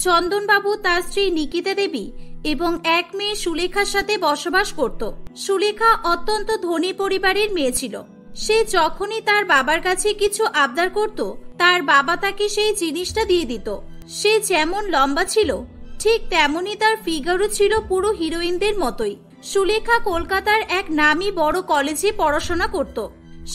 চন্দনবাবু তার স্ত্রী নিকিতা দেবী এবং এক মেয়ে সুলেখার সাথে বসবাস করত। সুলেখা অত্যন্ত ধনী পরিবারের মেয়ে ছিল। সে যখনই তার বাবার কাছে কিছু আবদার করত, তার বাবা তাকে সেই জিনিসটা দিয়ে দিত। সে যেমন লম্বা ছিল ঠিক তেমনি তার ফিগারও ছিল পুরো হিরোইনদের মতোই। সুলেখা কলকাতার এক নামী বড় কলেজে পড়াশোনা করত।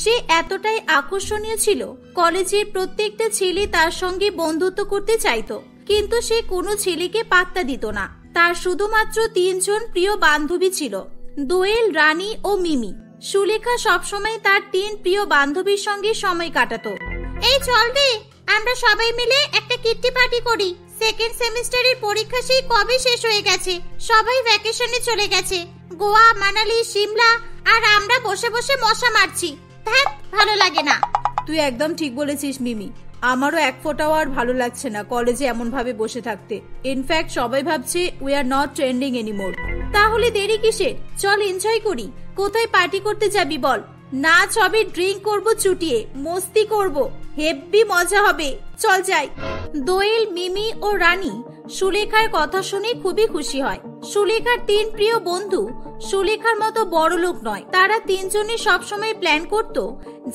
সে এতটাই আকর্ষণীয় ছিল, কলেজের প্রত্যেকটা ছেলে তার সঙ্গে বন্ধুত্ব করতে চাইতো, কিন্তু সে কোনো ছেলেকে পাত্তা দিত না। তার শুধুমাত্র 3 জন প্রিয় বান্ধবী ছিল, দোয়েল, রানী ও মিমি। সুলেখা সবসময় তার 3 প্রিয় বান্ধবীর সঙ্গে সময় কাটাতো। এই চল রে, আমরা সবাই মিলে একটা কিট্টি পার্টি করি। সেকেন্ড সেমিস্টারের পরীক্ষা সেই কবে শেষ হয়ে গেছে, সবাই ভ্যাকেশনে চলে গেছে। গোয়া, মানালি, সিমলা, আর আমরা বসে বসে মশা মারছি। ধ্যাৎ, ভালো লাগে না। তুই একদম ঠিক বলেছিস মিমি, আমারও এক ফোঁটাও আর ভালো লাগছে না কলেজে এমন ভাবে বসে থাকতে। ইনফ্যাক্ট সবাই ভাবছে we are not trending anymore. তাহলে দেরি কিসের, চল এনজয় করি। কোথায় পার্টি করতে যাবি বল? নাচ হবে, ড্রিঙ্ক করব, চুটিয়ে মস্তি করব, হেব্বি মজা হবে, চল যাই। দোয়েল, মিমি ও রানী সুলেখার কথা শুনে খুবই খুশি হয়। সুলেখার 3 প্রিয় বন্ধু সুলেখার মতো বড় লোক নয়। তারা 3 জনে সবসময় প্ল্যান করত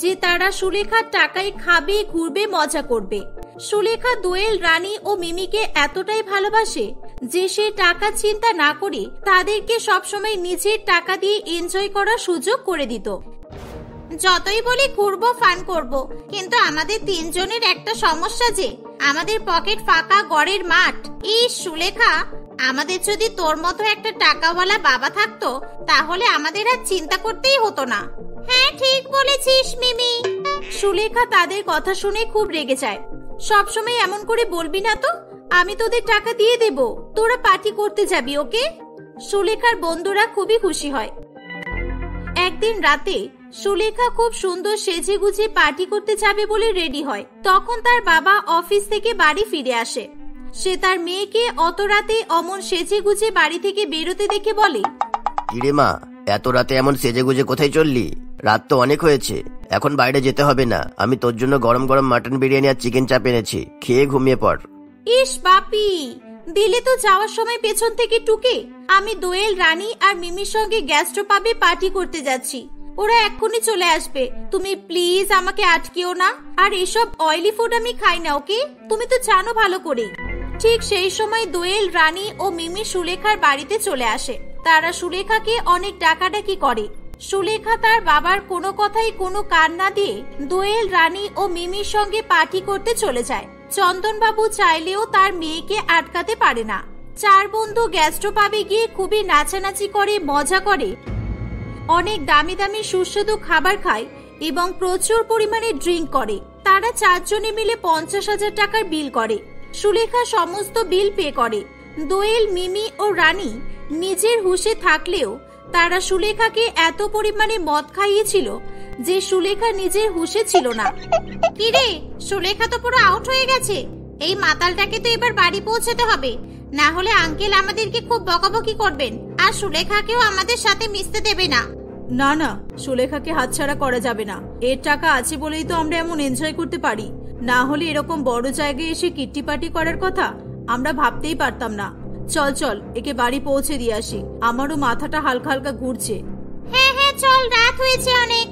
যে তারা সুলেখার টাকায় খাবে, ঘুরবে, মজা করবে। সুলেখা দোয়েল, রানী ও মিমিকে এতটাই ভালোবাসে যে সে টাকা চিন্তা না করে তাদেরকে সবসময় নিজের টাকা দিয়ে এনজয় করার সুযোগ করে দিত। যতই বলি ঘুরবো, ফান করব, কিন্তু আমাদের 3 জনের একটা সমস্যা যে আমাদের পকেট ফাঁকা, গড়ের মাঠ। ইস সুলেখা, আমাদের যদি তোর মতো একটা টাকাওয়ালা বাবা থাকতো তাহলে আমাদের আর চিন্তা করতেই হতো না। হ্যাঁ ঠিক বলেছিস মিমি। সুলেখা তাদের কথা শুনে খুব রেগে যায়। সবসময় এমন করে বলবি না তো, আমি তোদের টাকা দিয়ে দেব, তোরা পার্টি করতে যাবি, ওকে? সুলেখার বন্ধুরা খুবই খুশি হয়। একদিন রাতে সুলেখা খুব সুন্দর সেজে গুজে পার্টি করতে যাবে বলে রেডি হয়। তখন তার বাবা অফিস থেকে বাড়ি ফিরে আসে। সে তার মেয়েকে অত রাতে অমন সেজে গুজে বাড়ি থেকে বেরোতে দেখে বলে, কিরে মা, এত রাতে এমন সেজে গুজে কোথায় চললি? রাত তো অনেক হয়েছে, এখন বাইরে যেতে হবে না। আমি তোর জন্য গরম গরম মাটন বিরিয়ানি আর চিকেন চাপ এনেছি, খেয়ে ঘুমিয়ে পড়। ইস বাপি, দিলে তো যাওয়ার সময় পেছন থেকে টুকে। আমি দোয়েল, রানী আর মিমির সঙ্গে গ্যাস্ট্রো পাবে পার্টি করতে যাচ্ছি, ওরা এক্ষুনি চলে আসবে। তুমি প্লিজ আমাকে আটকিও না। আর এসব অয়েলি ফুড আমি খাই না, ওকে? তুমি তো জানো ভালো করে। ঠিক সেই সময় দোয়েল, রানী ও মিমি সুলেখার বাড়িতে চলে আসে। তারা সুলেখাকে অনেক ডাকাডাকি করে। সুলেখা তার বাবার কোনো কথাই কোনো কান না দিয়ে দোয়েল, রানী ও মিমির সঙ্গে পার্টি করতে চলে যায়। চন্দনবাবু চাইলেও তার মেয়েকে আটকাতে পারে না। 4 বন্ধু গ্যাস্ট্রো পাবে গিয়ে খুবই নাচানাচি করে, মজা করে, অনেক দামি দামি সুস্বাদু খাবার খায় এবং প্রচুর পরিমাণে ড্রিঙ্ক করে। তারা 4 জনে মিলে 50,000 টাকার বিল করে। সুলেখা সমস্ত বিল পে করে। দোয়েল, মিমি ও রানী নিজের হুঁশে থাকলেও তারা সুলেখাকে এত পরিমাণে মদ খাইয়েছিল যে সুলেখা নিজের হুঁশে ছিল না। কিরে, সুলেখা তো পুরো আউট হয়ে গেছে। এই মাতালটাকে তো এবার বাড়ি পৌঁছাতে হবে, না হলে আঙ্কেল আমাদেরকে খুব বকাবকি করবেন আর সুলেখাকেও আমাদের সাথে মিশতে দেবে না। না না, সুলেখাকে হাতছাড়া করা যাবে না। এর টাকা আছে বলেই তো আমরা এমন এনজয় করতে পারি, না হলে এরকম বড় জায়গায় এসে কিট্টি পার্টি করার কথা আমরা ভাবতেই পারতাম না। চল চল, একে বাড়ি পৌঁছে দিয়ে আসি, আমারও মাথাটা হালকা হালকা ঘুরছে। হ্যাঁ হ্যাঁ চল, রাত হয়েছে অনেক।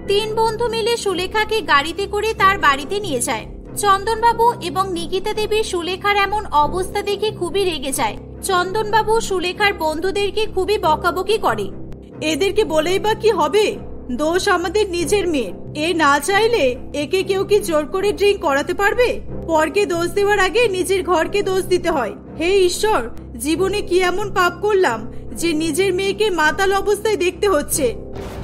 3 বন্ধু মিলে সুলেখাকে গাড়িতে করে তার বাড়িতে নিয়ে যায়। চন্দনবাবু এবং নিকিতা দেবী সুলেখার এমন অবস্থা দেখে খুবই রেগে যায়। চন্দনবাবু সুলেখার বন্ধুদেরকে খুবই বকাবকি করে। এদেরকে বলেই বা কি হবে, দোষ আমাদের নিজের মেয়ের। এ না চাইলে একে কেউ কি জোর করে ড্রিঙ্ক করাতে পারবে? পরকে দোষ দেওয়ার আগে নিজের ঘরকে দোষ দিতে হয়। হে ঈশ্বর, জীবনে কি এমন পাপ করলাম যে নিজের মেয়েকে মাতাল অবস্থায় দেখতে হচ্ছে।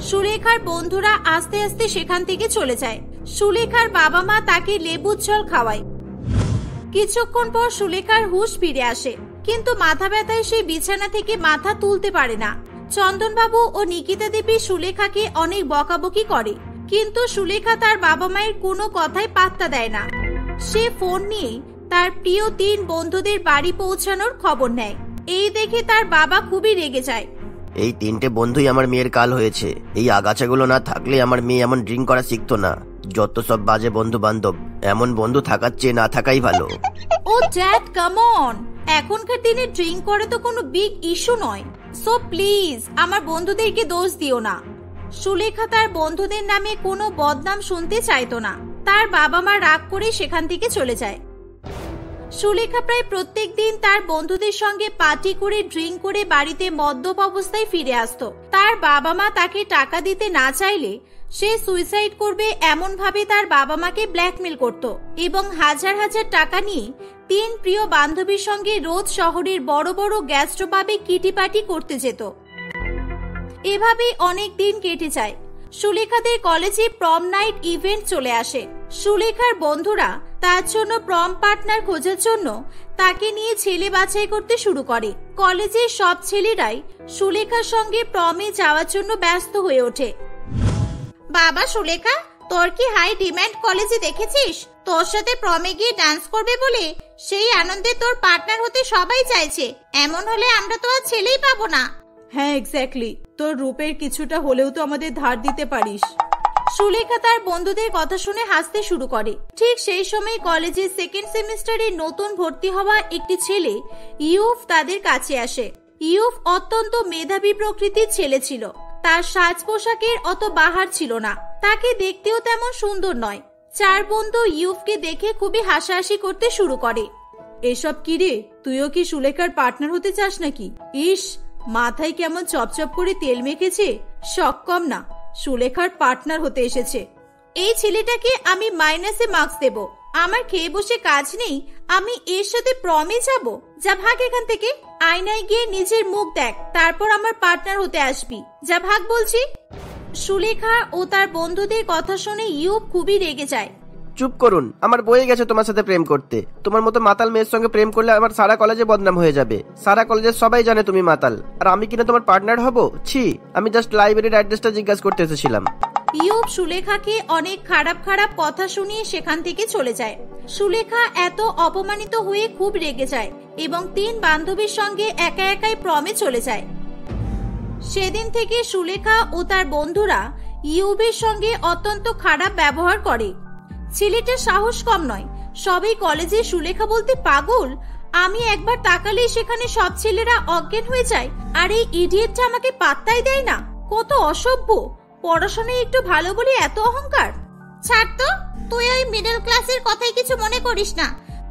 সুলেখার বন্ধুরা আস্তে আস্তে সেখান থেকে চলে যায়। সুলেখার বাবা মা তাকে লেবুর জল খাওয়ায়। কিছুক্ষণ পর সুলেখার হুঁশ ফিরে আসে, কিন্তু মাথা ব্যথায় সে বিছানা থেকে মাথা তুলতে পারে না। চন্দনবাবু ও নিকিতা দেবী সুলেখাকে অনেক বকাবকি করে, কিন্তু সুলেখা তার বাবা মায়ের কোনো কথাই পাত্তা দেয় না। সে ফোন নিয়ে তার প্রিয় 3 বন্ধুদের বাড়ি পৌঁছানোর খবর নেয়। এই দেখে তার বাবা খুবই রেগে যায়। এই 3টে বন্ধুই আমার মেয়ের কাল হয়েছে। এই আগাছাগুলো না থাকলে আমার মেয়ে এমন ড্রিঙ্ক করা শিখতো না। যত সব বাজে বন্ধু বান্ধব, এমন বন্ধু থাকার চেয়ে না থাকাই ভালো। ও ড্যাড, কাম অন, এখনকার দিনে ড্রিঙ্ক করা তো কোনো বিগ ইস্যু নয়। সো প্লিজ আমার বন্ধুদেরকে দোষ দিও না। সুলেখা তার বন্ধুদের নামে কোনো বদনাম শুনতে চাইতো না। তার বাবা মা রাগ করে সেখান থেকে চলে যায়। সুলেখা প্রায় প্রত্যেক দিন তার বন্ধুদের সঙ্গে পার্টি করে ড্রিঙ্ক করে বাড়িতে মদ্যপ অবস্থায় ফিরে আসতো। তার বাবা মা তাকে টাকা দিতে না চাইলে সে সুইসাইড করবে এমন ভাবে তার বাবা মাকে ব্ল্যাকমেল করত এবং হাজার হাজার টাকা নিয়ে 3 প্রিয় বান্ধবীর সঙ্গে রোজ শহরের বড় বড় গ্যাস্ট্রো পাবে কিটি পার্টি করতে যেত। এভাবেই অনেক দিন কেটে যায়। সুলেখাদের কলেজে প্রম নাইট ইভেন্ট চলে আসে। সুলেখার বন্ধুরা তার জন্য প্রম পার্টনার খোঁজার জন্য তাকে নিয়ে ছেলে বাছাই করতে শুরু করে। কলেজের সব ছেলেরাই সুলেখার সঙ্গে প্রমে যাওয়ার জন্য ব্যস্ত হয়ে ওঠে। বাবা সুলেখা, তোর কি হাই ডিমান্ড কলেজে দেখেছিস? তোর সাথে প্রমে গিয়ে ডান্স করবে বলে সেই আনন্দে তোর পার্টনার হতে সবাই চাইছে। এমন হলে আমরা তো আর ছেলেই পাবো না। হ্যাঁ এক্স্যাক্টলি, তোর রূপের কিছুটা হলেও তো আমাদের ধার দিতে পারিস। সুলেখা তার বন্ধুদের কথা শুনে হাসতে শুরু করে। ঠিক সেই সময় কলেজের 2nd সেমিস্টারে নতুন ভর্তি হওয়া একটি ছেলে ইউফ তাদের কাছে আসে। ইউফ অত্যন্ত মেধাবী প্রকৃতির ছেলে ছিল। তার সাজ পোশাকের অত বাহার ছিল না, তাকে দেখতেও তেমন সুন্দর নয়। 4 বন্ধু ইউফকে দেখে খুবই হাসাহাসি করতে শুরু করে। এসব কি রে, তুইও কি সুলেখার পার্টনার হতে চাস নাকি? ইস, মাথায় কেমন চপচপ করে তেল মেখেছে, শখ কম না, সুলেখার পার্টনার হতে এসেছে। এই ছেলেটাকে আমি মাইনাসে মার্কস দেব। আমার খেয়ে বসে কাজ নেই, আমি এর সাথে প্রমে যাব? যা ভাগ এখান থেকে। আয়নায় গিয়ে নিজের মুখ দেখ, তারপর আমার পার্টনার হতে আসবি। যা ভাগ বলছি। সুলেখা ও তার বন্ধুদের কথা শুনে ইউব খুবই রেগে যায়। চুপ করুন, আমার বয়ে গেছে তোমার সাথে প্রেম করতে। তোমার মতো মাতাল মেয়ের সঙ্গে প্রেম করলে আমার সারা কলেজে বদনাম হয়ে যাবে। সারা কলেজের সবাই জানে তুমি মাতাল, আর আমি কিনা তোমার পার্টনার হব? ছি, আমি জাস্ট লাইব্রেরির অ্যাড্রেসটা জিজ্ঞাসা করতে এসেছিলাম। ইউব সুলেখাকে অনেক খারাপ খারাপ কথা শুনিয়ে সেখান থেকে চলে যায়। সুলেখা এত অপমানিত হয়ে খুব রেগে যায় এবং 3 বান্ধবীর সঙ্গে একা একাই প্রমে চলে যায়। সেদিন থেকে সুলেখা ও তার বন্ধুরা ইউবের সঙ্গে অত্যন্ত খারাপ ব্যবহার করে। ছেলেটার সাহস কম নয়, সবাই কলেজে সুলেখা বলতে পাগল। আমি একবার তাকালেই সেখানে সব ছেলেরা অজ্ঞান হয়ে যায়, আর এই ইডিয়েটটা আমাকে পাত্তাই দেয় না। কত অসভ্য! পড়াশোনায় একটু ভালো বলে এত অহংকার। ছাড় তো, তুই ওই মিডল ক্লাসের কথাই কিছু মনে করিস না।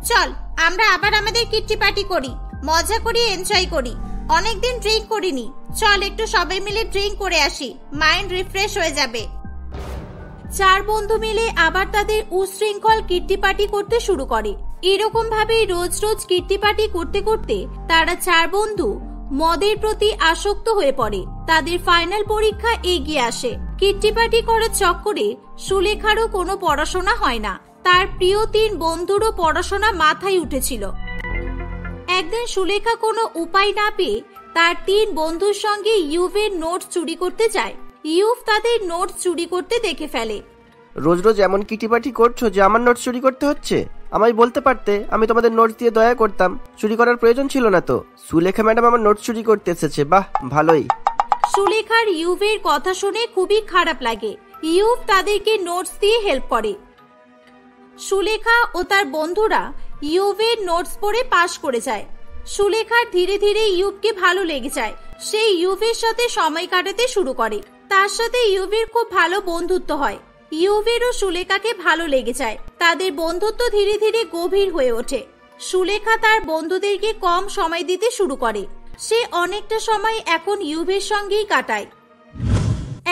চল আমরা আবার আমাদের কিট্টি পার্টি করি, মজা করি, এনজয় করি। অনেকদিন ড্রিঙ্ক করিনি, চল একটু সবাই মিলে ড্রিঙ্ক করে আসি, মাইন্ড রিফ্রেশ হয়ে যাবে। 4 বন্ধু মিলে আবার তাদের উশৃঙ্খল কিট্টি পার্টি করতে শুরু করে। এরকম ভাবে রোজ রোজ কিট্টি পার্টি করতে করতে তারা 4 বন্ধু মদের প্রতি আসক্ত হয়ে পড়ে। তাদের ফাইনাল পরীক্ষা এগিয়ে আসে। কিট্টি পার্টি করার চক্করে সুলেখারও কোনো পড়াশোনা হয় না। তার প্রিয় 3 বন্ধুরও পড়াশোনা মাথায় উঠেছিল। একদিন সুলেখা কোনো উপায় না পেয়ে তার 3 বন্ধুর সঙ্গে ইউভের নোট চুরি করতে যায়। ইউভ তাদের নোট চুরি করতে দেখে ফেলে। রোজ রোজ এমন কিটিপাটি করছো যে আমার নোট চুরি করতে হচ্ছে? আমায় বলতে পারতে, আমি তোমাদের নোট দিয়ে দয়া করতাম। চুরি করার প্রয়োজন ছিল না তো। সুলেখা ম্যাডাম আমার নোট চুরি করতে এসেছে, বাহ ভালোই। সুলেখার ইউভের কথা শুনে খুবই খারাপ লাগে। ইউভ তাদেরকে নোটস দিয়ে হেল্প করে। সুলেখা ও তার বন্ধুরা ইউভের নোটস পড়ে পাশ করে যায়। সুলেখার ধীরে ধীরে ইউভকে ভালো লেগে যায়। সে ইউভের সাথে সময় কাটাতে শুরু করে। তার সাথে ইউভের খুব ভালো বন্ধুত্ব হয়। ইউভেরও সুলেখাকে ভালো লেগে যায়। তাদের বন্ধুত্ব ধীরে ধীরে গভীর হয়ে ওঠে। সুলেখা তার বন্ধুদেরকে কম সময় দিতে শুরু করে। সে অনেকটা সময় এখন ইউভের সঙ্গেই কাটায়।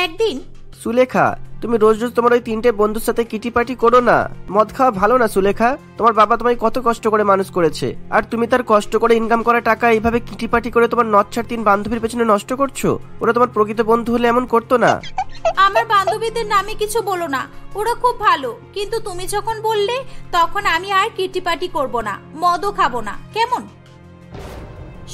একদিন, সুলেখা, তুমি রোজ রোজ তোমার ওই 3টে বন্ধুর সাথে কিটি পার্টি করো না। মদ খাওয়া ভালো না সুলেখা। তোমার বাবা তোমায় কত কষ্ট করে মানুষ করেছে, আর তুমি তার কষ্ট করে ইনকাম করা টাকা এইভাবে কিটি পার্টি করে তোমার নচ্ছার 3 বান্ধবীর পেছনে নষ্ট করছো। ওরা তোমার প্রকৃত বন্ধু হলে এমন করতো না। আমার বান্ধবীদের নামে কিছু বলো না, ওরা খুব ভালো। কিন্তু তুমি যখন বললে, তখন আমি আর কিটি পার্টি করবো না, মদও খাবো না, কেমন?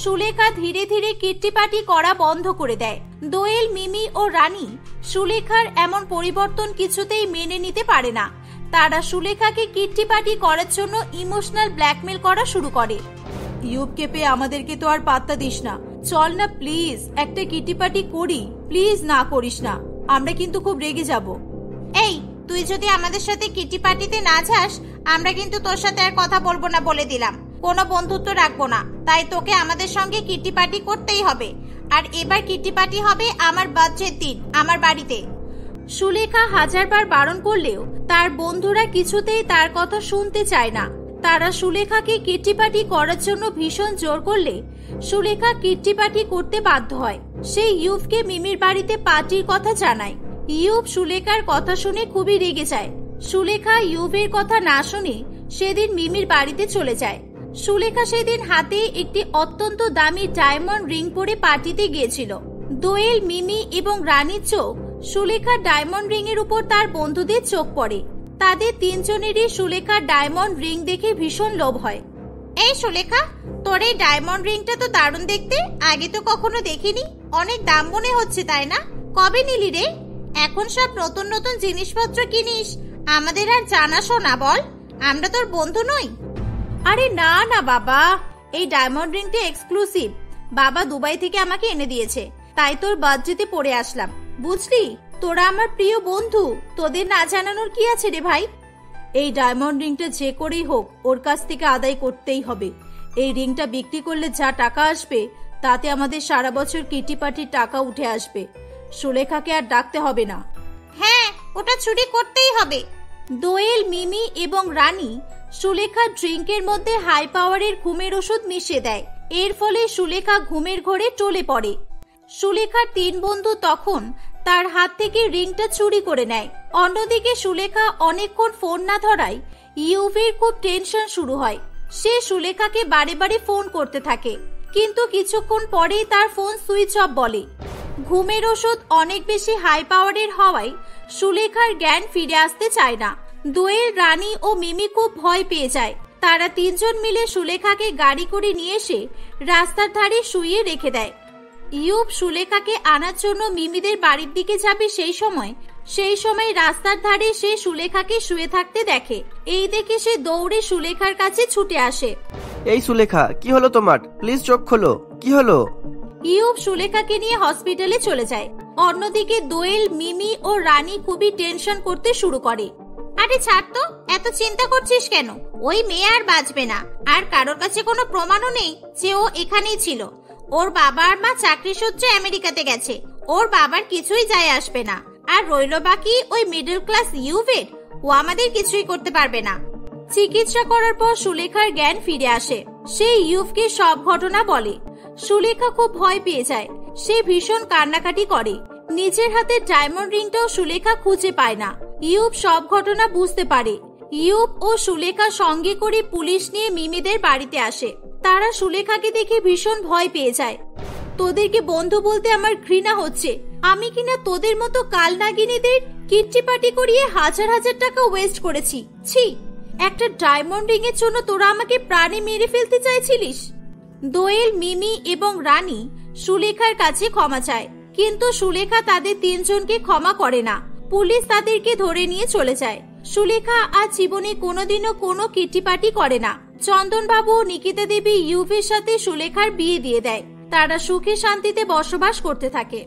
সুলেখা ধীরে ধীরে কিট্টি পার্টি করা বন্ধ করে দেয়। দোয়েল, মিমি ও রানী সুলেখার এমন পরিবর্তন কিছুতেই মেনে নিতে পারে না। তারা সুলেখাকে কিট্টি পার্টি করার জন্য ইমোশনাল ব্ল্যাকমেল করা শুরু করে। ইউবকে পেয়ে আমাদেরকে তো আর পাত্তা দিস না, চল না প্লিজ একটা কিট্টি পার্টি করি। প্লিজ না করিস না, আমরা কিন্তু খুব রেগে যাব। এই, তুই যদি আমাদের সাথে কিটি পার্টিতে না যাস, আমরা কিন্তু তোর সাথে আর কথা বলবো না বলে দিলাম। কোনো বন্ধুত্ব রাখবো না, তাই তোকে আমাদের সঙ্গে কিটি পার্টি করতেই হবে। আর এবার কিটি পার্টি হবে আমার বার্থডের দিন, আমার বাড়িতে। সুলেখা হাজারবার বারণ করলেও তার বন্ধুরা কিছুতেই তার কথা শুনতে চায় না। তারা সুলেখাকে কিটি পার্টি করার জন্য ভীষণ জোর করলে সুলেখা কিটি পার্টি করতে বাধ্য হয়। সে ইউবকে মিমির বাড়িতে পার্টির কথা জানায়। ইউব সুলেখার কথা শুনে খুবই রেগে যায়। সুলেখা ইউবের কথা না শুনে সেদিন মিমির বাড়িতে চলে যায়। সুলেখা সেদিন হাতে একটি অত্যন্ত দামি ডায়মন্ড রিং পরে পার্টিতে গিয়েছিল। দোয়েল, মিমি এবং রানীর চোখ সুলেখার ডায়মন্ড রিং এর উপর তার বন্ধুদের চোখ পড়ে। তাদের তিনজনেরই সুলেখার ডায়মন্ড রিং দেখে ভীষণ লোভ হয়। এই সুলেখা, তোর এই ডায়মন্ড রিংটা তো দারুণ দেখতে, আগে তো কখনো দেখিনি। অনেক দাম মনে হচ্ছে, তাই না? কবে নিলি রে? এখন সব নতুন নতুন জিনিসপত্র কিনিস, আমাদের আর জানাশো না বল? আমরা তোর বন্ধু নই? আরে না না বাবা, এই ডায়মন্ড রিংটা এক্সক্লুসিভ। বাবা দুবাই থেকে আমাকে এনে দিয়েছে, তাই তোর বার্থডেতে পরে আসলাম। বুঝলি, তোরা আমার প্রিয় বন্ধু, তোদের না জানানোর কি আছে রে ভাই? এই ডায়মন্ড রিংটা যে করেই হোক ওর কাছ থেকে আদায় করতেই হবে। এই রিংটা বিক্রি করলে যা টাকা আসবে তাতে আমাদের সারা বছর কিটি পার্টির টাকা উঠে আসবে। সুলেখাকে আর ডাকতে হবে না। হ্যাঁ, ওটা চুরি করতেই হবে। দোয়েল, মিমি এবং রানী সুলেখার ড্রিঙ্কের মধ্যে হাই পাওয়ারের ঘুমের ওষুধ মিশিয়ে দেয়। এর ফলে সুলেখা ঘুমের ঘোরে টলে পড়ে। সুলেখার তিন বন্ধু তখন তার হাত থেকে রিংটা চুরি করে নেয়। অন্যদিকে সুলেখা অনেকক্ষণ ফোন না ধরায় ইউভির খুব টেনশন শুরু হয়। সে সুলেখাকে বারে বারে ফোন করতে থাকে, কিন্তু কিছুক্ষণ পরেই তার ফোন সুইচ অফ বলে। ঘুমের ওষুধ অনেক বেশি হাই পাওয়ারের হওয়ায় সুলেখার জ্ঞান ফিরে আসতে চায় না। দোয়েল, রানী ও মিমি খুব ভয় পেয়ে যায়। তারা তিনজন মিলে সুলেখাকে গাড়ি করে নিয়ে এসে রাস্তার ধারে শুইয়ে রেখে দেয়। ইউব সুলেখাকে আনার জন্য মিমিদের বাড়ির দিকে যাবে সেই সময় রাস্তার ধারে সে সুলেখাকে শুয়ে থাকতে দেখে। এই দেখে সে দৌড়ে সুলেখার কাছে ছুটে আসে। এই সুলেখা, কি হলো তোমার? প্লিজ চোখ খোলো, কি হলো? ইউব সুলেখাকে নিয়ে হসপিটালে চলে যায়। অন্যদিকে দোয়েল, মিমি ও রানী খুবই টেনশন করতে শুরু করে। আরে ছাড় তো, এত চিন্তা করছিস কেন? ওই মেয়ে আর বাঁচবে না। আর কারোর কাছে কোনো প্রমাণও নেই যে ও এখানেই ছিল। ওর বাবা আর মা চাকরি সূত্রে আমেরিকাতে গেছে। ওর বাবার কিছুই যায় আসবে না। আর রইল বাকি ওই মিডল ক্লাস ইউভের, ও আমাদের কিছুই করতে পারবে না। চিকিৎসা করার পর সুলেখার জ্ঞান ফিরে আসে। সে ইউভকে সব ঘটনা বলে। সুলেখা খুব ভয় পেয়ে যায়। সে ভীষণ কান্নাকাটি করে। নিজের হাতে ডায়মন্ড রিংটাও সুলেখা খুঁজে পায় না। ইউব সব ঘটনা বুঝতে পারে। ইউব ও সুলেখা সঙ্গে করে পুলিশ নিয়ে মিমিদের বাড়িতে আসে। তারা সুলেখাকে দেখে ভীষণ ভয় পেয়ে যায়। তোদেরকে বন্ধু বলতে আমার ঘৃণা হচ্ছে। আমি কিনা তোদের মতো কাল নাগিনীদের কিট্টি পার্টি করিয়ে হাজার হাজার টাকা ওয়েস্ট করেছি। ছি, একটা ডায়মন্ড রিং এর জন্য তোরা আমাকে প্রাণে মেরে ফেলতে চাইছিলিস। দোয়েল, মিমি এবং রানী সুলেখার কাছে ক্ষমা চায়, কিন্তু সুলেখা তাদের তিনজনকে ক্ষমা করে না। পুলিশ তাদেরকে ধরে নিয়ে চলে যায়। সুলেখা আজ জীবনে কোনোদিনও কোনো কিটি পার্টি করে না। চন্দন বাবু ও নিকিতা দেবী ইউভের সাথে সুলেখার বিয়ে দিয়ে দেয়। তারা সুখে শান্তিতে বসবাস করতে থাকে।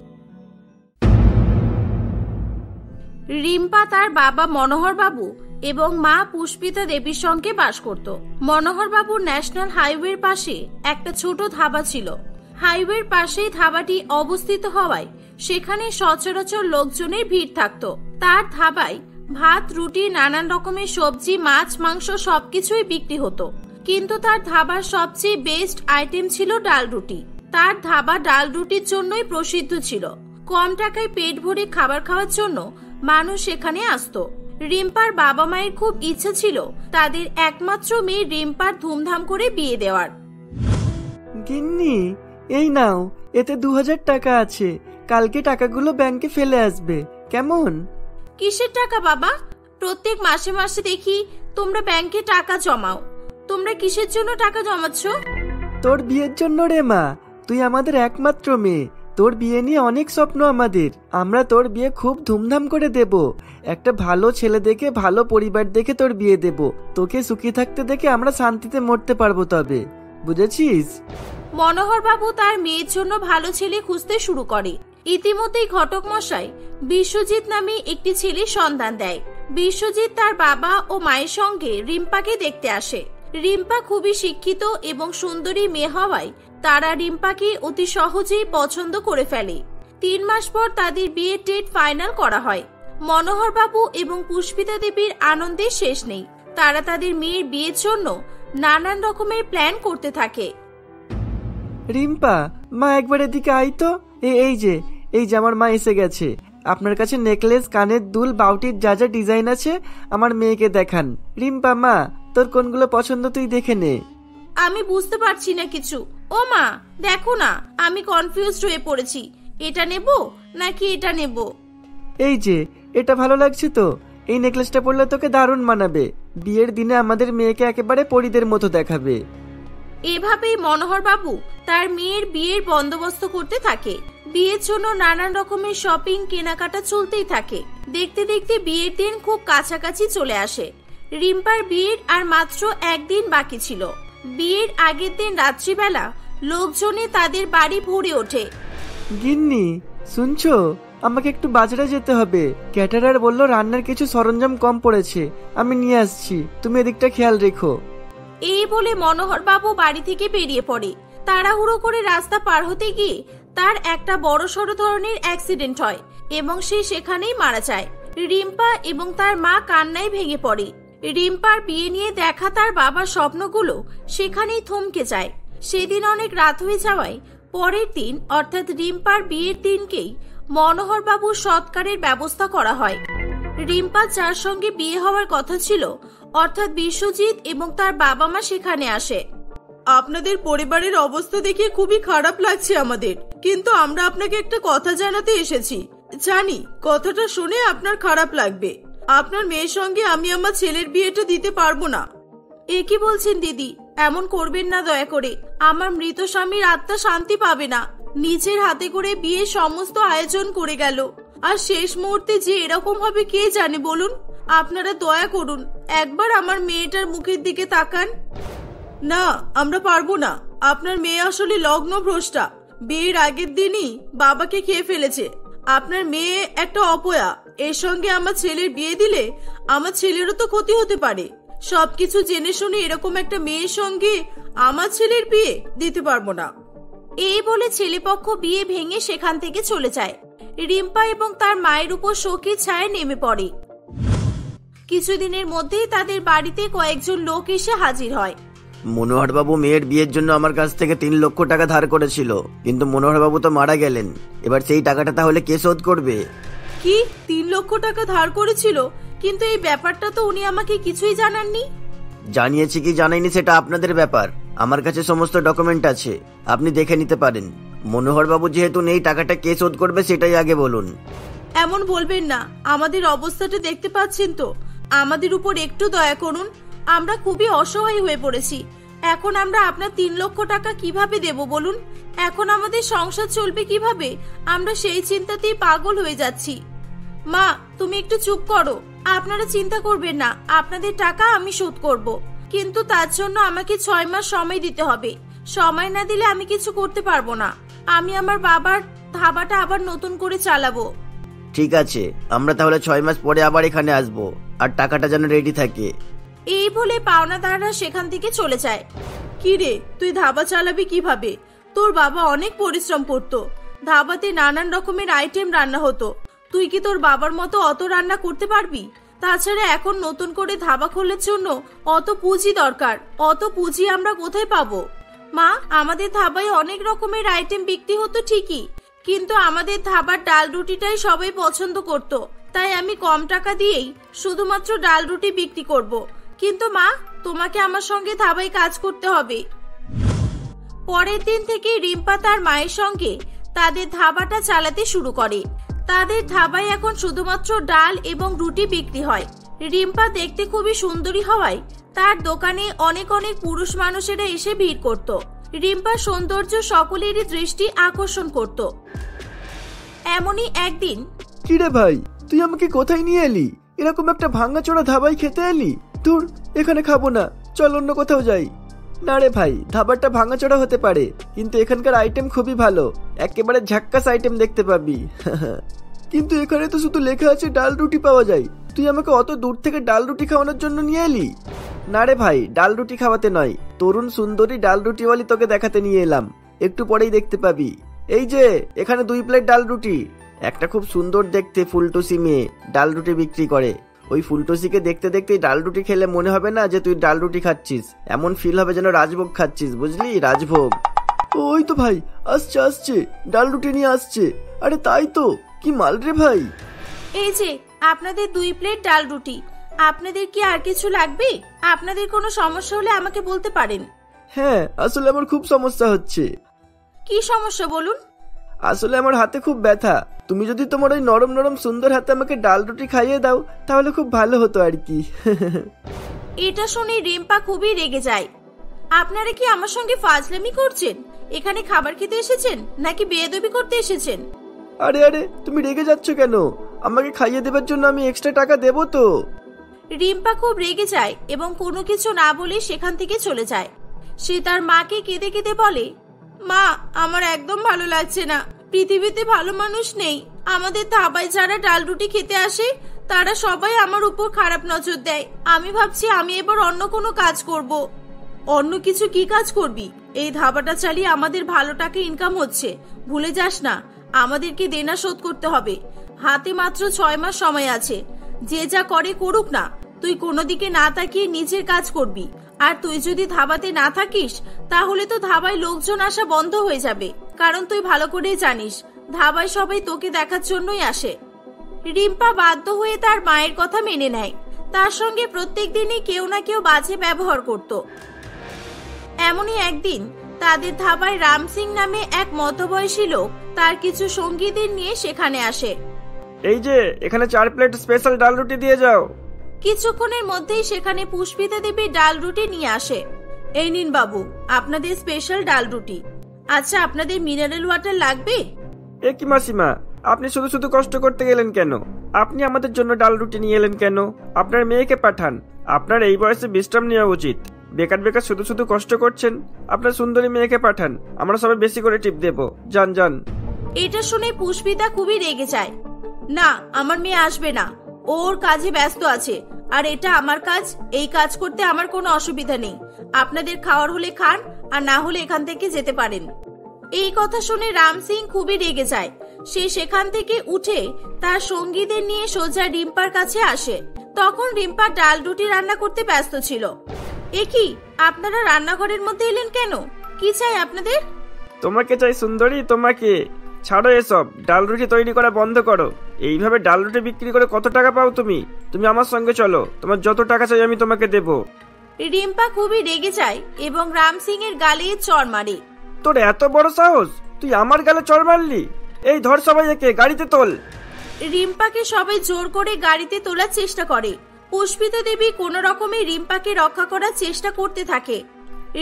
রিম্পা তার বাবা মনোহর বাবু এবং মা পুষ্পিতা দেবীর সঙ্গে বাস করত। মনোহর বাবুর ন্যাশনাল হাইওয়ের পাশে একটা ছোট ধাবা ছিল। হাইওয়ের পাশেই ধাবাটি অবস্থিত হওয়ায় সেখানে সচরাচর লোকজনের ভিড় থাকতো। তার ধাবায় ভাত, রুটি, নানান রকমের সবজি, মাছ, মাংস সবকিছুই বিক্রি হতো। কিন্তু তার ধাবার সবচেয়ে বেস্ট আইটেম ছিল ডাল রুটি। তার ধাবা ডাল রুটির জন্যই প্রসিদ্ধ ছিল। কম টাকায় পেট ভরে খাবার খাওয়ার জন্য মানুষ সেখানে আসতো। রিম্পার বাবা মায়ের খুব ইচ্ছা ছিল তাদের একমাত্র মেয়ে রিম্পার ধুমধাম করে বিয়ে দেওয়ার। গিন্নি, এই নাও, এতে 2000 টাকা আছে। কালকে টাকাগুলো ব্যাংকে ফেলে আসবে, কেমন? কিসের টাকা বাবা? প্রত্যেক মাসে মাসে দেখি তোমরা ব্যাংকে টাকা জমাও। তোমরা কিসের জন্য টাকা জমাচ্ছ? তোর বিয়ের জন্য রে মা। তুই আমাদের একমাত্র মেয়ে। তোর বিয়ে নিয়ে অনেক স্বপ্ন আমাদের। আমরা তোর বিয়ে খুব ধুমধাম করে দেব। একটা ভালো ছেলে দেখে, ভালো পরিবার দেখে তোর বিয়ে দেব। তোকে সুখী থাকতে দেখে আমরা শান্তিতে মরতে পারবো তবে, বুঝেছিস? মনোহর বাবু তার মেয়ের জন্য ভালো ছেলে খুঁজতে শুরু করে। ইতিমধ্যেই ঘটক মশাই বিশ্বজিৎ নামে একটি ছেলের সন্ধান দেয়। বিশ্বজিৎ তার বাবা ও মায়ের সঙ্গে রিম্পাকে দেখতে আসে। রিম্পা খুবই শিক্ষিত এবং সুন্দরী মেয়ে হওয়ায় তারা রিম্পাকে অতি সহজেই পছন্দ করে ফেলে। 3 মাস পর তাদের বিয়ের ডেট ফাইনাল করা হয়। মনোহর বাবু এবং পুষ্পিতা দেবীর আনন্দের শেষ নেই। তারা তাদের মেয়ের বিয়ের জন্য নানান রকমের প্ল্যান করতে থাকে। রিম্পা, মা একবার এদিকে আই তো। এই যে আমার মা এসে গেছে। আপনার কাছে নেকলেস, কানের দুল, বাউটির যা যা ডিজাইন আছে আমার মেয়েকে দেখান। রিম্পা মা, তোর কোনগুলো পছন্দ তুই দেখে নে। আমি বুঝতে পারছি না কিছু। ও মা, দেখো না, আমি কনফিউজড হয়ে পড়েছি। এটা নেব নাকি এটা নেব? এই যে এটা ভালো লাগছে তো। এই নেকলেসটা পরলে তোকে দারুণ মানাবে। বিয়ের দিনে আমাদের মেয়েকে একেবারে পরীদের মতো দেখাবে। এভাবেই মনোহর বাবু তার মেয়ের বিয়ের বন্দোবস্ত করতে থাকে। বিয়ের জন্য নানান রকমের শপিং, কেনাকাটা চলতেই থাকে। দেখতে দেখতে বিয়ের দিন খুব কাছাকাছি চলে আসে। রিম্পার বিয়ের আর মাত্র 1 দিন বাকি ছিল। বিয়ের আগের দিন রাত্রিবেলা লোকজনে তাদের বাড়ি ভরে ওঠে। গিন্নি, শুনছো? আমাকে একটু বাজারে যেতে হবে। ক্যাটারার বললো রান্নার কিছু সরঞ্জাম কম পড়েছে, আমি নিয়ে আসছি। তুমি এদিকটা খেয়াল রেখো। এই বলে মনোহর বাবু বাড়ি থেকে বেরিয়ে পড়ে। তাড়াহুড়ো করে রাস্তা পার হতে গিয়ে তার একটা বড়সড় ধরনের অ্যাক্সিডেন্ট হয় এবং সে সেখানেই মারা যায়। রিম্পা এবং তার মা কান্নায় ভেঙে পড়ে। রিম্পার বিয়ে নিয়ে দেখা তার বাবার স্বপ্নগুলো সেখানেই থমকে যায়। সেদিন অনেক রাত হয়ে যাওয়ায় পরের দিন অর্থাৎ রিম্পার বিয়ের দিনকেই মনোহর বাবুর সৎকারের ব্যবস্থা করা হয়। রিম্পা যার সঙ্গে বিয়ে হওয়ার কথা ছিল অর্থাৎ বিশ্বজিৎ এবং তার বাবা মা সেখানে আসে। আপনাদের পরিবারের অবস্থা দেখে খুবই খারাপ লাগছে আমাদের, কিন্তু আমরা আপনাকে একটা কথা জানাতে এসেছি। জানি কথাটা শুনে আপনার খারাপ লাগবে। আপনার মেয়ের সঙ্গে আমি আমার ছেলের বিয়েটা দিতে পারবো না। এ কি বলছেন দিদি? এমন করবেন না দয়া করে। আমার মৃত স্বামীর আত্মা শান্তি পাবে না। নিজের হাতে করে বিয়ের সমস্ত আয়োজন করে গেল, আর শেষ মুহূর্তে যে এরকম হবে কে জানে বলুন। আপনারা দয়া করুন, একবার আমার মেয়েটার মুখের দিকে তাকান। না, আমরা পারবো না। আপনার মেয়ে আসলে লগ্ন ভ্রষ্টা। বিয়ের আগের দিনই বাবাকে খেয়ে ফেলেছে। আপনার মেয়ে একটা অপয়া। এর সঙ্গে আমার ছেলের বিয়ে দিলে আমার ছেলেরও তো ক্ষতি হতে পারে। সবকিছু জেনে শুনে এরকম একটা মেয়ের সঙ্গে আমার ছেলের বিয়ে দিতে পারবো না। এই বলে ছেলেপক্ষ বিয়ে ভেঙে সেখান থেকে চলে যায়। রিম্পা এবং তার মায়ের উপর শোকের ছায়া নেমে পড়ে। কিছুদিনের মধ্যেই তাদের বাড়িতে কয়েকজন লোক এসে হাজির হয়। মনোহর বাবু মেয়ের বিয়ের জন্য আমার কাছ থেকে 3 লক্ষ টাকা ধার করেছিল, কিন্তু মনোহর বাবু তো মারা গেলেন। এবার সেই টাকাটা তাহলে কে শোধ করবে? কি 3 লক্ষ টাকা ধার করেছিল? কিন্তু এই ব্যাপারটা তো উনি আমাকে কিছুই জানাননি। জানিয়েছি কি জানাইনি সেটা আপনাদের ব্যাপার। আমার কাছে সমস্ত ডকুমেন্ট আছে, আপনি দেখে নিতে পারেন। মনোহর বাবু যেহেতু নেই, টাকাটা কে শোধ করবে সেটাই আগে বলুন। এমন বলবেন না। আমাদের অবস্থাটা দেখতে পাচ্ছেন তো। আমাদের উপর একটু দয়া করুন। আমরা খুবই অসহায় হয়ে পড়েছি। এখন আমরা আপনার 3 লক্ষ টাকা কিভাবে দেব বলুন? এখন আমাদের সংসার চলবে কিভাবে? আমরা সেই চিন্তাতেই পাগল হয়ে যাচ্ছি। মা, তুমি একটু চুপ করো। আপনারা চিন্তা করবেন না, আপনাদের টাকা আমি শোধ করব, কিন্তু তার জন্য আমাকে 6 মাস সময় দিতে হবে। সময় না দিলে আমি কিছু করতে পারবো না। আমি আমার বাবার ধাবাটা আবার নতুন করে চালাবো। ঠিক আছে, আমরা তাহলে 6 মাস পরে আবার এখানে আসবো, আর টাকাটা যেন রেডি থাকে। এই বলে পাওনাদাররা সেখান থেকে চলে যায়। কি রে, তুই ধাবা চালাবি কিভাবে? তোর বাবা অনেক পরিশ্রম করতো। ধাবাতে নানান রকমের আইটেম রান্না হতো। তুই কি তোর বাবার মতো অত রান্না করতে পারবি? তাছাড়া এখন নতুন করে ধাবা খোলার জন্য অত পুঁজি দরকার। অত পুঁজি আমরা কোথায় পাবো? মা, আমাদের ধাবায় অনেক রকমের আইটেম বিক্রি হতো ঠিকই, কিন্তু আমাদের ধাবার ডাল রুটিটাই সবাই পছন্দ করত। তাই আমি কম টাকা দিয়েই শুধুমাত্র ডাল রুটি বিক্রি করব। কিন্তু মা, তোমাকে আমার সঙ্গে ধাবায় কাজ করতে হবে। পরের দিন থেকে রিম্পা তার মায়ের সঙ্গে তাদের ধাবাটা চালাতে শুরু করে। তাদের ধাবায় এখন শুধুমাত্র ডাল এবং রুটি বিক্রি হয়। রিম্পা দেখতে খুবই সুন্দরী হওয়ায় তার দোকানে অনেক অনেক পুরুষ মানুষেরা এসে ভিড় করত। রিম্পার সৌন্দর্য সকলেরই দৃষ্টি আকর্ষণ করত। এমনই একদিন, কিরে ভাই, তুই আমাকে কোথায় নিয়ে এলি? এরকম একটা ভাঙাচোরা ধাবায় খেতে এলি? দূর, এখানে খাবো না, চল অন্য কোথাও যাই। না রে ভাই, ধাবাটা ভাঙাচোরা হতে পারে, কিন্তু এখানকার আইটেম খুবই ভালো। একেবারে ঝাক্কাস আইটেম দেখতে পাবি। কিন্তু এখানে তো শুধু লেখা আছে ডাল রুটি পাওয়া যায়। তুই আমাকে অত দূর থেকে ডাল রুটি খাওয়ানোর জন্য নিয়ে এলি? না রে ভাই, ডাল রুটি খাওয়াতে নয়, তরুণ সুন্দরী ডাল রুটিওয়ালি তোকে দেখাতে নিয়ে এলাম। একটু পরেই দেখতে পাবি। এই যে এখানে 2 প্লেট ডাল রুটি। একটা খুব সুন্দর দেখতে ফুলটুসি মেয়ে ডাল রুটি বিক্রি করে। ওই ফুলটুসিকে দেখতে দেখতেই ডাল রুটি খেলে মনে হবে না যে তুই ডাল রুটি খাচ্ছিস, এমন ফিল হবে যেন রাজভোগ খাচ্ছিস, বুঝলি? রাজভোগ। ওই তো ভাই, আসছে আসছে, ডাল রুটি নিয়ে আসছে। আরে তাই তো, কি মাল রে ভাই। এই যে আপনাদের 2 প্লেট ডাল রুটি। আপনাদের কি আর কিছু লাগবে? আপনাদের কোনো সমস্যা হলে আমাকে বলতে পারেন। হ্যাঁ, আসলে আমার খুব সমস্যা হচ্ছে। কি সমস্যা বলুন? আসলে আমার হাতে খুব ব্যথা। তুমি যদি তোমার ওই নরম নরম সুন্দর হাতে আমাকে ডাল রুটি খাইয়ে দাও তাহলে খুব ভালো হতো আর কি। এটা শুনে রিম্পা খুবই রেগে যায়। আপনারা কি আমার সঙ্গে ফাজলামি করছেন? এখানে খাবার খেতে এসেছেন নাকি বেয়াদবি করতে এসেছেন? আরে আরে, তুমি রেগে যাচ্ছ কেন? আমাকে খাইয়ে দেবার জন্য আমি এক্সট্রা টাকা দেবো তো। রিম্পা খুব রেগে যায় এবং কোনো কিছু না বলে সেখান থেকে চলে যায়। সে তার মাকে কেঁদে কেঁদে বলে, মা, আমার একদম ভালো লাগছে না। পৃথিবীতে ভালো মানুষ নেই। আমাদের ধাবায় যারা ডাল রুটি খেতে আসে তারা সবাই আমার উপর খারাপ নজর দেয়। আমি ভাবছি আমি এবার অন্য কোনো কাজ করব। অন্য কিছু? কি কাজ করবি? এই ধাবাটা চালিয়ে আমাদের ভালো টাকা ইনকাম হচ্ছে। ভুলে যাস না, আমাদেরকে দেনা শোধ করতে হবে। হাতে মাত্র 6 মাস সময় আছে। যে যা করে করুক না, তুই কোনো দিকে না তাকিয়ে নিজের কাজ করবি। আর তুই যদি ধাবাতে না থাকিস তাহলে তো ধাবায় লোকজন আসা বন্ধ হয়ে যাবে, কারণ তুই ভালো করেই জানিস ধাবায় সবাই তোকে দেখার জন্যই আসে। রিম্পা বাধ্য হয়ে তার মায়ের কথা মেনে নেয়। তার সঙ্গে প্রত্যেক দিনই কেউ না কেউ বাজে ব্যবহার করত। এমনই একদিন তাদের ধাবায় রাম সিং নামে এক মধ্যবয়সী লোক তার কিছু সঙ্গীদের নিয়ে সেখানে আসে। এই যে এখানে 4 প্লেট স্পেশাল ডাল রুটি দিয়ে যাও। কিছুক্ষণের মধ্যেই সেখানে পুষ্পিতা দেবী ডাল রুটি নিয়ে আসে। এই নিন বাবু, আপনাদের স্পেশাল ডাল রুটি। আচ্ছা, আপনাদের মিনারেল ওয়াটার লাগবে? এ কি মাসিমা, আপনি শুধু শুধু কষ্ট করতে গেলেন কেন? আপনি আমাদের জন্য ডাল রুটি নিয়ে এলেন কেন? আপনার মেয়েকে পাঠান। আপনার এই বয়সে বিশ্রাম নেওয়া উচিত। বেকার বেকার শুধু শুধু কষ্ট করছেন। আপনার সুন্দরী মেয়েকে পাঠান, আমরা সবাই বেশি করে টিপ দেব। যান যান। এটা শুনে পুষ্পিতা খুবই রেগে যায়। না, আমার মেয়ে আসবে না। ওর কাজে ব্যস্ত আছে, আর এটা আমার কাজ। এই কাজ করতে আমার কোনো অসুবিধা নেই। আপনাদের খাওয়ার হলে খান, আর না হলে এখান থেকে যেতে পারেন। এই কথা শুনে রাম সিং খুবই রেগে যায়। সে সেখান থেকে উঠে তার সঙ্গীদের নিয়ে সোজা রিম্পার কাছে আসে। তখন রিম্পা ডাল রুটি রান্না করতে ব্যস্ত ছিল। এ কি, আপনারা রান্নাঘরের মধ্যে এলেন কেন? কি চাই আপনাদের? তোমাকে চাই সুন্দরী, তোমাকে। ছাড়ো এসব, ডাল রুটি তৈরি করা বন্ধ করো। এইভাবে ডাল রুটি বিক্রি করে কত টাকা পাও তুমি? তুমি আমার সঙ্গে চলো, তোমার যত টাকা চাই আমি তোমাকে দেব। রিম্পা খুবই রেগে যায় এবং রাম সিং এর গালে চড় মারে। তোর এত বড় সাহস, তুই আমার গালে চড় মারলি? এই ধর সবাই একে, গাড়িতে তোল। রিম্পাকে সবাই জোর করে গাড়িতে তোলার চেষ্টা করে। পুষ্পিতা দেবী কোনো রকমে রিম্পাকে রক্ষা করার চেষ্টা করতে থাকে।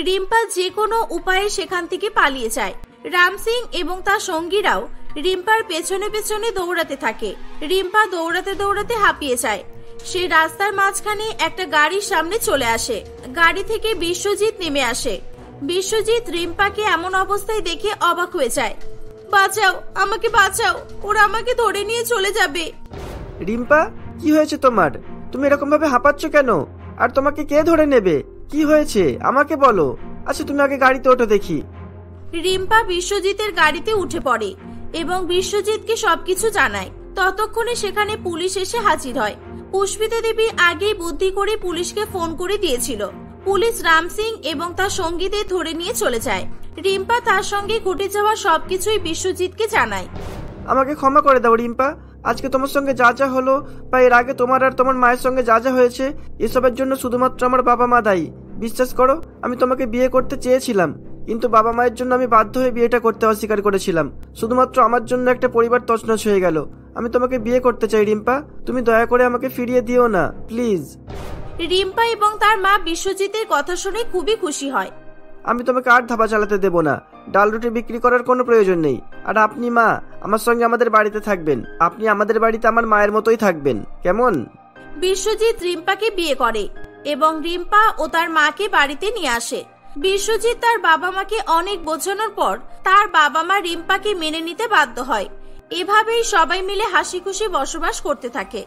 রিম্পা যে কোনো উপায়ে সেখান থেকে পালিয়ে যায়। রাম সিং এবং তার সঙ্গীরাও রিম্পার পেছনে পেছনে দৌড়াতে থাকে। রিম্পা দৌড়াতে দৌড়াতে হাঁপিয়ে যায়। সে রাস্তার মাঝখানে একটা গাড়ির সামনে চলে আসে। গাড়ি থেকে বিশ্বজিৎ নেমে আসে। বিশ্বজিৎ রিম্পাকে এমন অবস্থায় দেখে অবাক হয়ে যায়। বাঁচাও, আমাকে বাঁচাও, ওরা আমাকে ধরে নিয়ে চলে যাবে। রিম্পা, কি হয়েছে তোমার? তুমি এরকম ভাবে হাঁপাচ্ছ কেন? আর তোমাকে কে ধরে নেবে? কি হয়েছে আমাকে বলো। আচ্ছা, তুমি আগে গাড়িতে ওঠো দেখি। রিম্পা বিশ্বজিতের গাড়িতে উঠে পড়ে এবং বিশ্বজিৎকে সবকিছু জানায়। ততক্ষণে সেখানে পুলিশ এসে হাজির হয়। পুষ্পিতা দেবী আগেই বুদ্ধি করে পুলিশকে ফোন করে দিয়েছিল। পুলিশ রাম সিং এবং তার সঙ্গীদের ধরে নিয়ে চলে যায়। রিম্পা তার সঙ্গে ঘটে যাওয়া সবকিছুই বিশ্বজিৎকে জানায়। আমাকে ক্ষমা করে দাও রিম্পা। আজকে তোমার সঙ্গে যা যা হলো, বা এর আগে তোমার আর তোমার মায়ের সঙ্গে যা যা হয়েছে, এসবের জন্য শুধুমাত্র আমার বাবা মা দায়ী। বিশ্বাস করো, আমি তোমাকে বিয়ে করতে চেয়েছিলাম, কিন্তু বাবা মায়ের জন্য আমি বাধ্য হয়ে বিয়েটা করতে অস্বীকার করেছিলাম। শুধুমাত্র আমার জন্য একটা পরিবার তছনছ হয়ে গেল। আমি তোমাকে বিয়ে করতে চাই রিম্পা, তুমি দয়া করে আমাকে ফিরিয়ে দিও না প্লিজ। রিম্পা এবং তার মা বিশ্বজিতের কথা শুনে খুবই খুশি হয়। আমি তোমাকে আর ধাবা চালাতে দেব না। ডাল রুটি বিক্রি করার কোনো প্রয়োজন নেই। আর আপনি মা আমার সঙ্গে আমাদের বাড়িতে থাকবেন। আপনি আমাদের বাড়িতে আমার মায়ের মতোই থাকবেন, কেমন? বিশ্বজিৎ রিম্পাকে বিয়ে করে এবং রিম্পা ও তার মাকে বাড়িতে নিয়ে আসে। বিশ্বজিৎ তার বাবা মাকে অনেক বোঝানোর পর তার বাবা মা রিম্পাকে মেনে নিতে বাধ্য হয় এভাবেই সবাই মিলে হাসি খুশি বসবাস করতে থাকে।